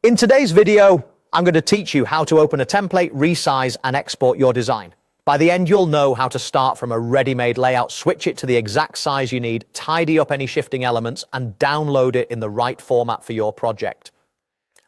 In today's video, I'm going to teach you how to open a template, resize, and export your design. By the end, you'll know how to start from a ready-made layout, switch it to the exact size you need, tidy up any shifting elements, and download it in the right format for your project.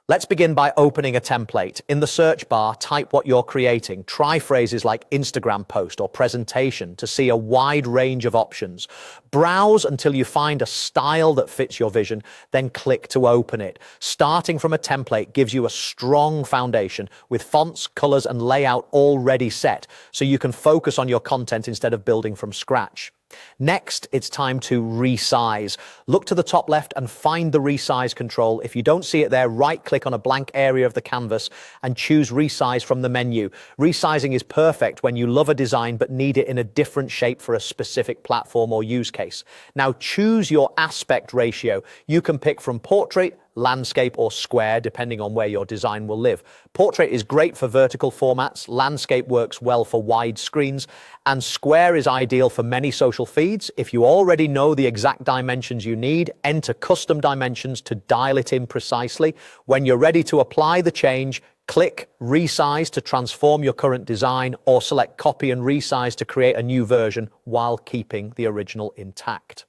Let's begin by opening a template. In the search bar, type what you're creating. Try phrases like Instagram post or presentation to see a wide range of options. Browse until you find a style that fits your vision, then click to open it. Starting from a template gives you a strong foundation with fonts, colors, and layout already set, so you can focus on your content instead of building from scratch. Next, it's time to resize. Look to the top left and find the resize control. If you don't see it there, right-click on a blank area of the canvas and choose resize from the menu. Resizing is perfect when you love a design but need it in a different shape for a specific platform or use case. Now choose your aspect ratio. You can pick from portrait, landscape, or square, depending on where your design will live. Portrait is great for vertical formats, landscape works well for wide screens, and square is ideal for many social feeds. If you already know the exact dimensions you need, enter custom dimensions to dial it in precisely. When you're ready to apply the change, click Resize to transform your current design, or select Copy and Resize to create a new version while keeping the original intact.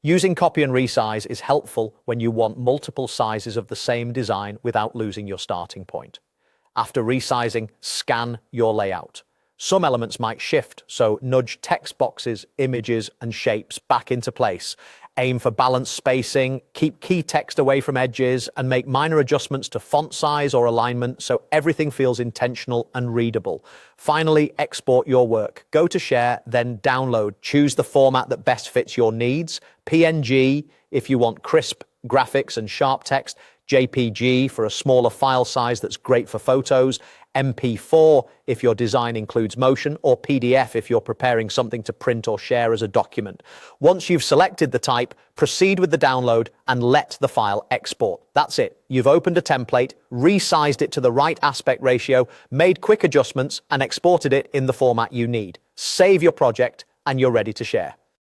Using copy and resize is helpful when you want multiple sizes of the same design without losing your starting point. After resizing, scan your layout. Some elements might shift, so nudge text boxes, images, and shapes back into place. Aim for balanced spacing, keep key text away from edges, and make minor adjustments to font size or alignment so everything feels intentional and readable. Finally, export your work. Go to Share, then Download. Choose the format that best fits your needs. PNG if you want crisp graphics and sharp text, JPG for a smaller file size that's great for photos, MP4 if your design includes motion, or PDF if you're preparing something to print or share as a document. Once you've selected the type, proceed with the download and let the file export. That's it. You've opened a template, resized it to the right aspect ratio, made quick adjustments, and exported it in the format you need. Save your project, and you're ready to share.